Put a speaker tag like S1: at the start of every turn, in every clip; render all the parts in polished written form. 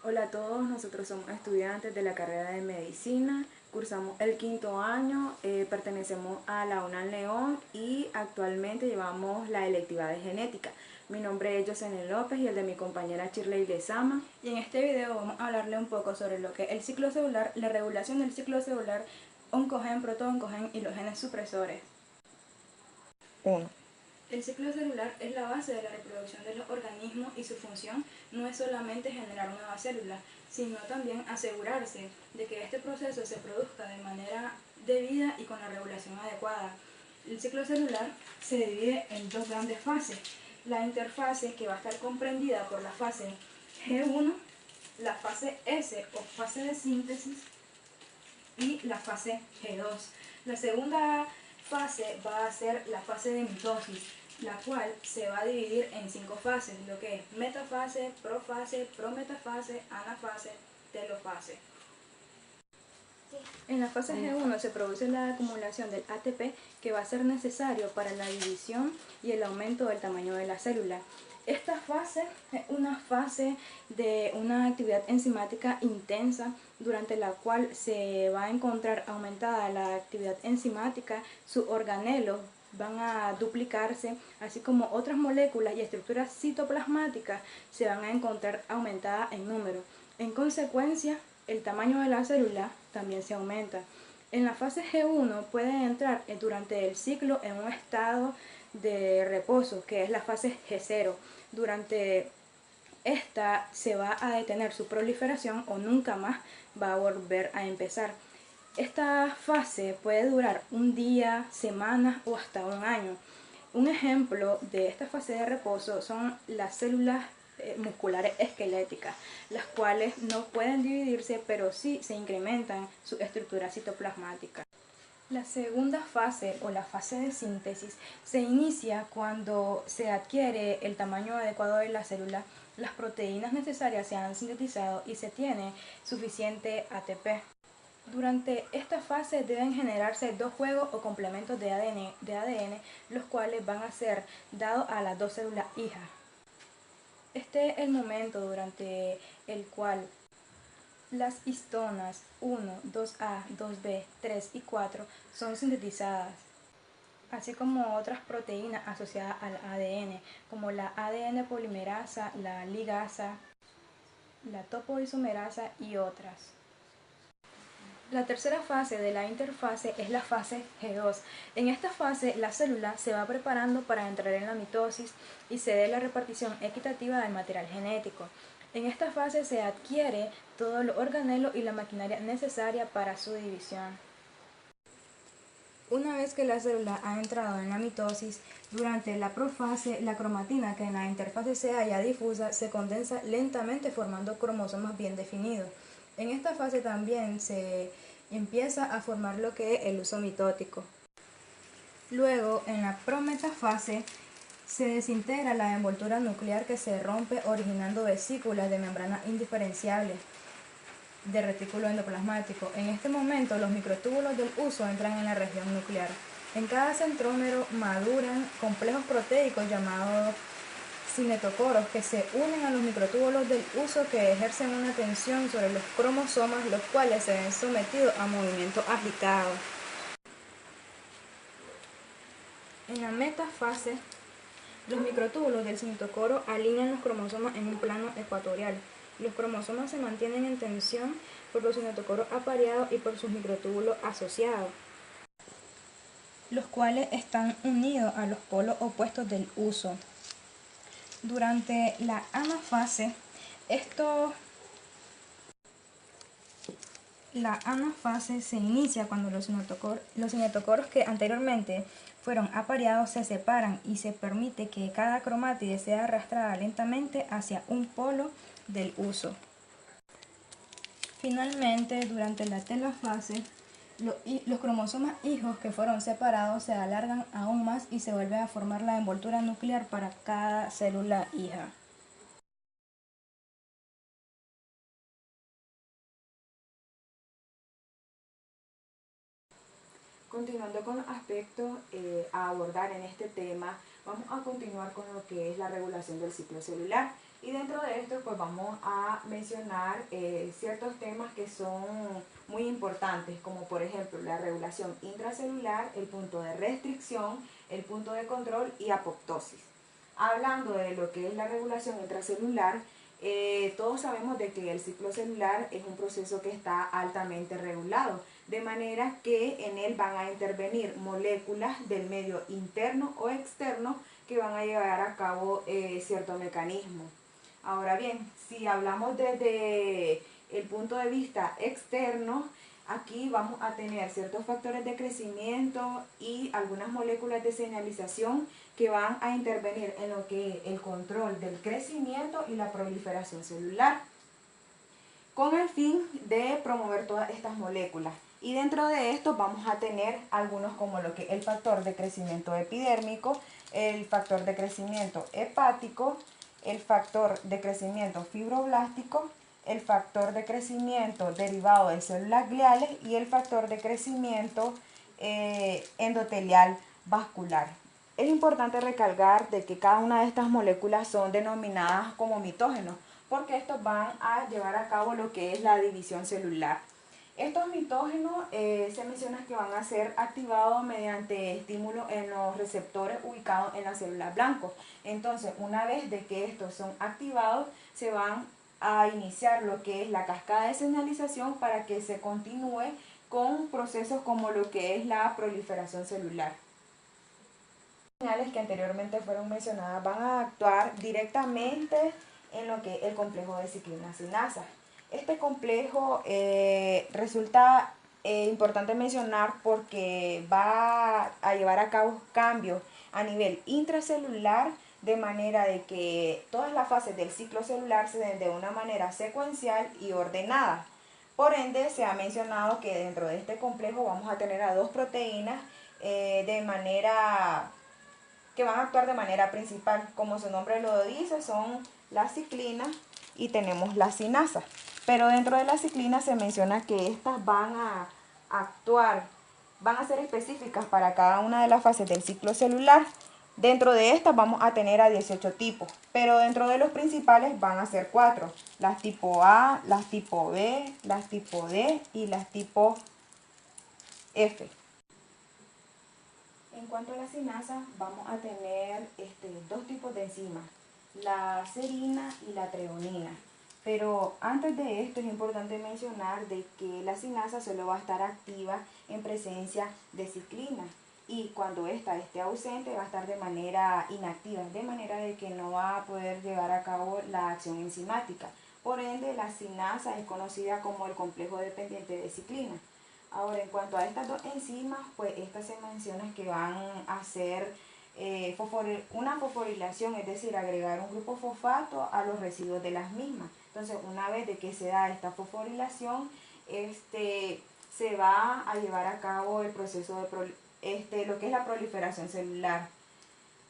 S1: Hola a todos, nosotros somos estudiantes de la carrera de Medicina, cursamos el quinto año, pertenecemos a la UNAM León y actualmente llevamos la electiva de genética. Mi nombre es Yosene López y el de mi compañera Shirley Lezama.
S2: Y en este video vamos a hablarle un poco sobre lo que es el ciclo celular, la regulación del ciclo celular, oncogen, protooncogen y los genes supresores.
S1: 1.
S2: El ciclo celular es la base de la reproducción de los organismos y su función no es solamente generar nuevas células, sino también asegurarse de que este proceso se produzca de manera debida y con la regulación adecuada. El ciclo celular se divide en dos grandes fases. La interfase, que va a estar comprendida por la fase G1, la fase S o fase de síntesis y la fase G2. La segunda fase va a ser la fase de mitosis, la cual se va a dividir en 5 fases, lo que es metafase, prometafase, anafase, telofase. En la fase G1 se produce la acumulación del ATP que va a ser necesario para la división y el aumento del tamaño de la célula. Esta fase es una fase de una actividad enzimática intensa durante la cual se va a encontrar aumentada la actividad enzimática, sus organelos van a duplicarse, así como otras moléculas y estructuras citoplasmáticas se van a encontrar aumentadas en número. En consecuencia, el tamaño de la célula también se aumenta. En la fase G1 puede entrar durante el ciclo en un estado de reposo, que es la fase G0. Durante esta se va a detener su proliferación o nunca más va a volver a empezar. Esta fase puede durar un día, semanas o hasta un año. Un ejemplo de esta fase de reposo son las células musculares esqueléticas, las cuales no pueden dividirse, pero sí se incrementan su estructura citoplasmática. La segunda fase o la fase de síntesis se inicia cuando se adquiere el tamaño adecuado de la célula, las proteínas necesarias se han sintetizado y se tiene suficiente ATP. Durante esta fase deben generarse dos juegos o complementos de ADN, los cuales van a ser dados a las dos células hijas. Este es el momento durante el cual las histonas 1, 2A, 2B, 3 y 4 son sintetizadas, así como otras proteínas asociadas al ADN, como la ADN polimerasa, la ligasa, la topoisomerasa y otras. La tercera fase de la interfase es la fase G2. En esta fase la célula se va preparando para entrar en la mitosis y se dé la repartición equitativa del material genético. En esta fase se adquiere todo el organelo y la maquinaria necesaria para su división. Una vez que la célula ha entrado en la mitosis, durante la profase, la cromatina que en la interfase se halla difusa se condensa lentamente formando cromosomas bien definidos. En esta fase también se empieza a formar lo que es el uso mitótico. Luego, en la prometafase, se desintegra la envoltura nuclear que se rompe originando vesículas de membrana indiferenciables de retículo endoplasmático. En este momento, los microtúbulos del uso entran en la región nuclear. En cada centrómero maduran complejos proteicos llamados cinetocoros que se unen a los microtúbulos del uso que ejercen una tensión sobre los cromosomas, los cuales se ven sometidos a movimientos agitados. En la metafase, los microtúbulos del cinetocoro alinean los cromosomas en un plano ecuatorial. Los cromosomas se mantienen en tensión por los cinetocoros apareados y por sus microtúbulos asociados, los cuales están unidos a los polos opuestos del uso. Durante la anafase, la anafase se inicia cuando los cinetocoros que anteriormente fueron apareados se separan y se permite que cada cromátide sea arrastrada lentamente hacia un polo del uso. Finalmente, durante la telofase, los cromosomas hijos que fueron separados se alargan aún más y se vuelve a formar la envoltura nuclear para cada célula hija.
S1: Continuando con los aspectos a abordar en este tema, vamos a continuar con lo que es la regulación del ciclo celular. Y dentro de esto pues vamos a mencionar ciertos temas que son muy importantes, como por ejemplo la regulación intracelular, el punto de restricción, el punto de control y apoptosis. Hablando de lo que es la regulación intracelular, todos sabemos de que el ciclo celular es un proceso que está altamente regulado, de manera que en él van a intervenir moléculas del medio interno o externo que van a llevar a cabo cierto mecanismo. Ahora bien, si hablamos desde el punto de vista externo, aquí vamos a tener ciertos factores de crecimiento y algunas moléculas de señalización que van a intervenir en lo que es el control del crecimiento y la proliferación celular, con el fin de promover todas estas moléculas. Y dentro de esto vamos a tener algunos como lo que es el factor de crecimiento epidérmico, el factor de crecimiento hepático, el factor de crecimiento fibroblástico, el factor de crecimiento derivado de células gliales y el factor de crecimiento endotelial vascular. Es importante recalcar de que cada una de estas moléculas son denominadas como mitógenos, porque estos van a llevar a cabo lo que es la división celular. Estos mitógenos se menciona que van a ser activados mediante estímulos en los receptores ubicados en las células blancos. Entonces, una vez de que estos son activados, se van a iniciar lo que es la cascada de señalización para que se continúe con procesos como lo que es la proliferación celular. Las señales que anteriormente fueron mencionadas van a actuar directamente en lo que es el complejo de ciclina-sinasa. Este complejo resulta importante mencionar porque va a llevar a cabo cambios a nivel intracelular, de manera de que todas las fases del ciclo celular se den de una manera secuencial y ordenada. Por ende, se ha mencionado que dentro de este complejo vamos a tener a dos proteínas que van a actuar de manera principal. Como su nombre lo dice, son la ciclina y tenemos la sinasa. Pero dentro de la ciclina se menciona que estas van a actuar, van a ser específicas para cada una de las fases del ciclo celular. Dentro de estas vamos a tener a 18 tipos, pero dentro de los principales van a ser 4. Las tipo A, las tipo B, las tipo D y las tipo F. En cuanto a la sinasa, vamos a tener dos tipos de enzimas, la serina y la treonina. Pero antes de esto es importante mencionar de que la sinasa solo va a estar activa en presencia de ciclina, y cuando ésta esté ausente va a estar de manera inactiva, de manera de que no va a poder llevar a cabo la acción enzimática. Por ende, la sinasa es conocida como el complejo dependiente de ciclina. Ahora, en cuanto a estas dos enzimas, pues estas se menciona que van a hacer una fosforilación, es decir, agregar un grupo fosfato a los residuos de las mismas. Entonces, una vez de que se da esta fosforilación, se va a llevar a cabo el proceso de lo que es la proliferación celular.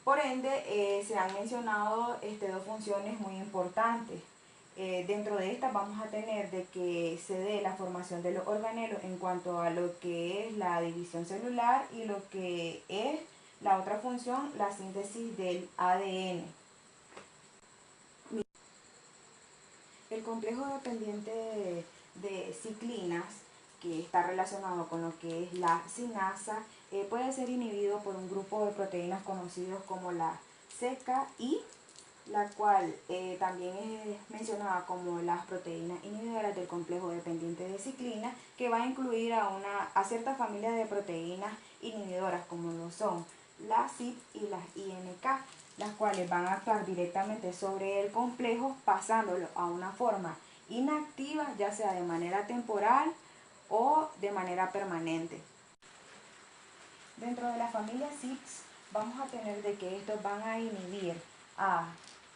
S1: Por ende, se han mencionado dos funciones muy importantes. Dentro de estas vamos a tener de que se dé la formación de los organelos en cuanto a lo que es la división celular y lo que es la otra función, la síntesis del ADN. El complejo dependiente de ciclinas, que está relacionado con lo que es la sinasa, puede ser inhibido por un grupo de proteínas conocidos como la CKI, la cual también es mencionada como las proteínas inhibidoras del complejo dependiente de ciclina, que va a incluir a ciertas familias de proteínas inhibidoras como lo son las CYP y las INK, las cuales van a actuar directamente sobre el complejo pasándolo a una forma inactiva, ya sea de manera temporal o de manera permanente. Dentro de la familia CYPs vamos a tener de que estos van a inhibir a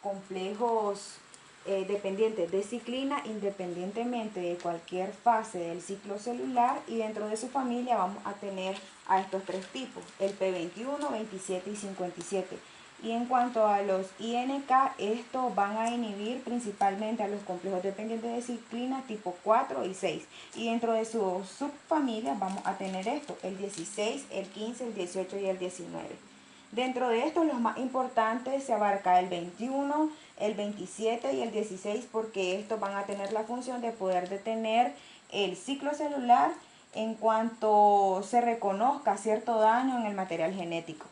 S1: complejos dependientes de ciclina independientemente de cualquier fase del ciclo celular, y dentro de su familia vamos a tener a estos tres tipos, el P21, 27 y 57. Y en cuanto a los INK, estos van a inhibir principalmente a los complejos dependientes de ciclina tipo 4 y 6. Y dentro de sus subfamilias vamos a tener esto, el 16, el 15, el 18 y el 19. Dentro de estos, los más importantes se abarca el 21, el 27 y el 16, porque estos van a tener la función de poder detener el ciclo celular en cuanto se reconozca cierto daño en el material genético.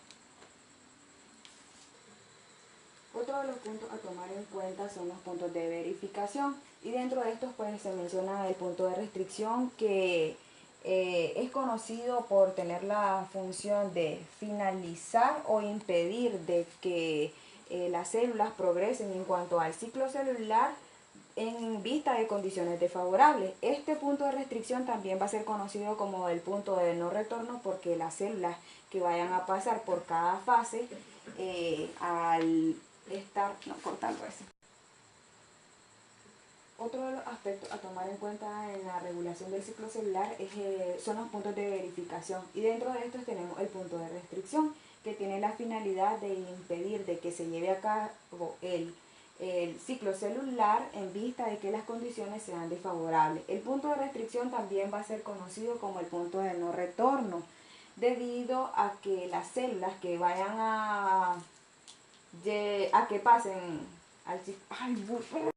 S1: Otro de los puntos a tomar en cuenta son los puntos de verificación, y dentro de estos pues se menciona el punto de restricción, que es conocido por tener la función de finalizar o impedir de que las células progresen en cuanto al ciclo celular en vista de condiciones desfavorables. Este punto de restricción también va a ser conocido como el punto de no retorno, porque las células que vayan a pasar por cada fase al estar cortando eso. Otro de los aspectos a tomar en cuenta en la regulación del ciclo celular son los puntos de verificación, y dentro de estos tenemos el punto de restricción, que tiene la finalidad de impedir de que se lleve a cabo el ciclo celular en vista de que las condiciones sean desfavorables. El punto de restricción también va a ser conocido como el punto de no retorno, debido a que las células que vayan a que pasen al ciclo...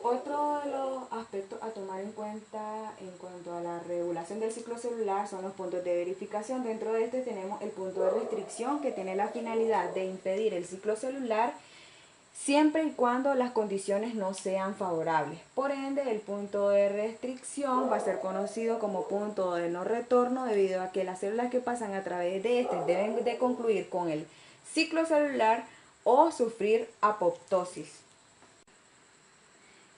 S1: Otro de los aspectos a tomar en cuenta en cuanto a la regulación del ciclo celular son los puntos de verificación. Dentro de este tenemos el punto de restricción, que tiene la finalidad de impedir el ciclo celular siempre y cuando las condiciones no sean favorables. Por ende, el punto de restricción va a ser conocido como punto de no retorno, debido a que las células que pasan a través de este deben de concluir con el ciclo celular o sufrir apoptosis.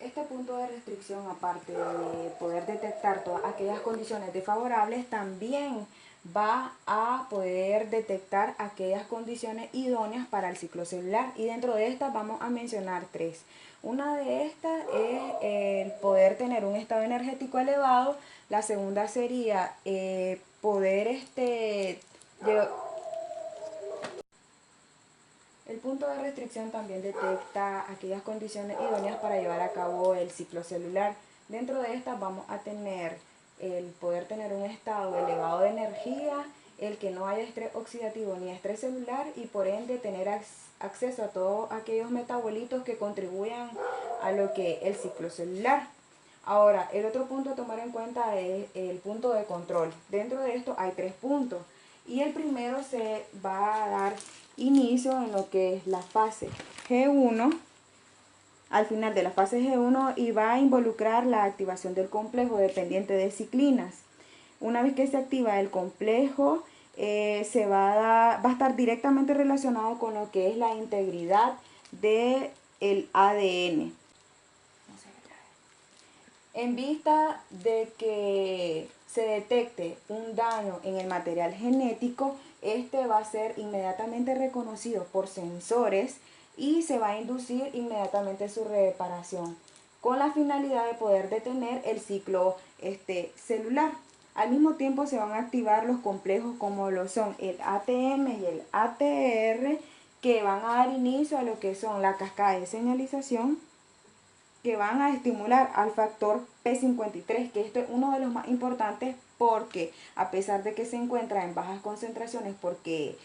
S1: Este punto de restricción, aparte de poder detectar todas aquellas condiciones desfavorables, también va a poder detectar aquellas condiciones idóneas para el ciclo celular, y dentro de estas vamos a mencionar tres. Una de estas es el poder tener un estado energético elevado. La segunda sería poder el punto de restricción también detecta aquellas condiciones idóneas para llevar a cabo el ciclo celular. Dentro de estas vamos a tener el poder tener un estado elevado de energía, el que no haya estrés oxidativo ni estrés celular, y por ende tener acceso a todos aquellos metabolitos que contribuyan a lo que es el ciclo celular. Ahora, el otro punto a tomar en cuenta es el punto de control. Dentro de esto hay tres puntos, y el primero se va a dar inicio en lo que es la fase G1, al final de la fase G1, y va a involucrar la activación del complejo dependiente de ciclinas. Una vez que se activa el complejo, va a estar directamente relacionado con lo que es la integridad del ADN. En vista de que se detecte un daño en el material genético, este va a ser inmediatamente reconocido por sensores y se va a inducir inmediatamente su reparación, con la finalidad de poder detener el ciclo celular. Al mismo tiempo se van a activar los complejos como lo son el ATM y el ATR, que van a dar inicio a lo que son la cascada de señalización, que van a estimular al factor P53, que esto es uno de los más importantes, porque a pesar de que se encuentra en bajas concentraciones porque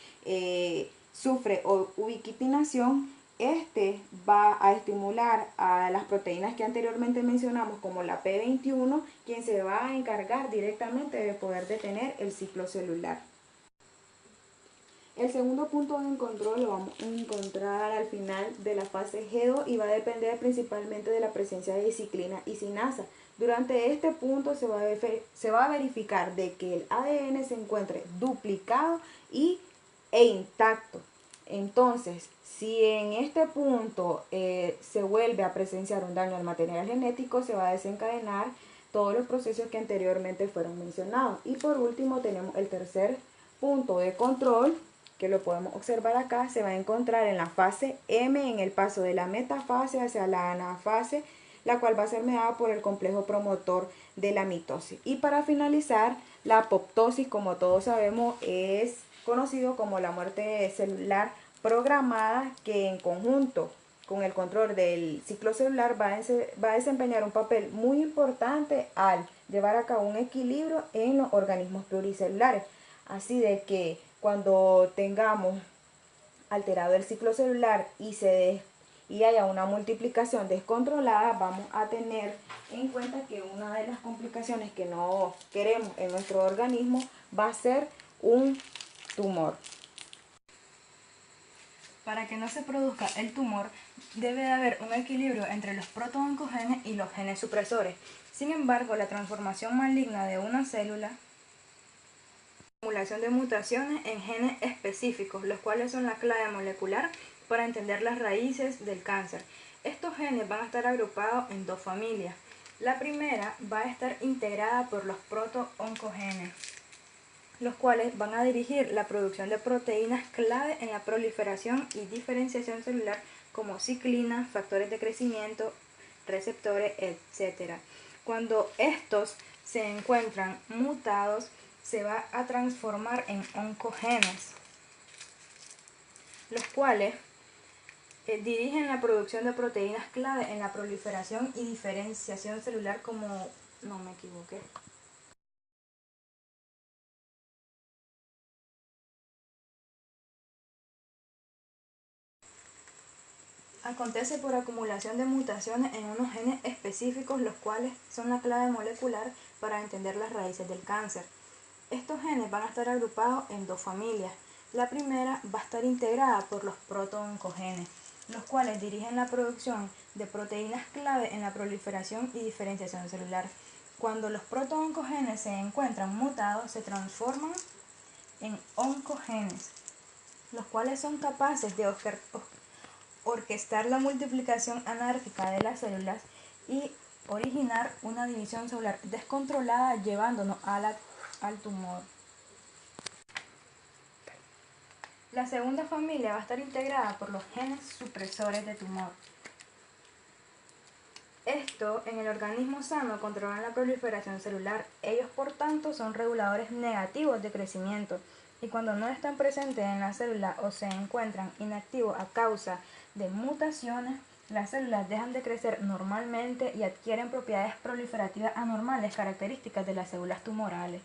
S1: sufre ubiquitinación, este va a estimular a las proteínas que anteriormente mencionamos como la P21, quien se va a encargar directamente de poder detener el ciclo celular. El segundo punto de control lo vamos a encontrar al final de la fase G2, y va a depender principalmente de la presencia de ciclina y sinasa. Durante este punto se va a verificar de que el ADN se encuentre duplicado e intacto. Entonces, si en este punto se vuelve a presenciar un daño al material genético, se va a desencadenar todos los procesos que anteriormente fueron mencionados. Y por último tenemos el tercer punto de control, que lo podemos observar acá. Se va a encontrar en la fase M, en el paso de la metafase hacia la anafase, la cual va a ser mediada por el complejo promotor de la mitosis. Y para finalizar, la apoptosis, como todos sabemos, es conocido como la muerte celular programada, que en conjunto con el control del ciclo celular va a desempeñar un papel muy importante al llevar a cabo un equilibrio en los organismos pluricelulares. Así de que cuando tengamos alterado el ciclo celular y haya una multiplicación descontrolada, vamos a tener en cuenta que una de las complicaciones que no queremos en nuestro organismo va a ser un tumor.
S2: Para que no se produzca el tumor, debe de haber un equilibrio entre los protooncogenes y los genes supresores. Sin embargo, la transformación maligna de una célula, acumulación de mutaciones en genes específicos, los cuales son la clave molecular para entender las raíces del cáncer. Estos genes van a estar agrupados en dos familias. La primera va a estar integrada por los protooncogenes, los cuales van a dirigir la producción de proteínas clave en la proliferación y diferenciación celular como ciclina, factores de crecimiento, receptores, etc. Cuando estos se encuentran mutados, se va a transformar en oncogenes, los cuales dirigen la producción de proteínas clave en la proliferación y diferenciación celular como... no me equivoqué. Acontece por acumulación de mutaciones en unos genes específicos, los cuales son la clave molecular para entender las raíces del cáncer. Estos genes van a estar agrupados en dos familias. La primera va a estar integrada por los protooncogenes, los cuales dirigen la producción de proteínas clave en la proliferación y diferenciación celular. Cuando los protooncogenes se encuentran mutados, se transforman en oncogenes, los cuales son capaces de orquestar la multiplicación anárquica de las células y originar una división celular descontrolada, llevándonos al tumor. La segunda familia va a estar integrada por los genes supresores de tumor. Esto en el organismo sano controlan la proliferación celular. Ellos, por tanto, son reguladores negativos de crecimiento y cuando no están presentes en la célula o se encuentran inactivos a causa de mutaciones, las células dejan de crecer normalmente y adquieren propiedades proliferativas anormales características de las células tumorales.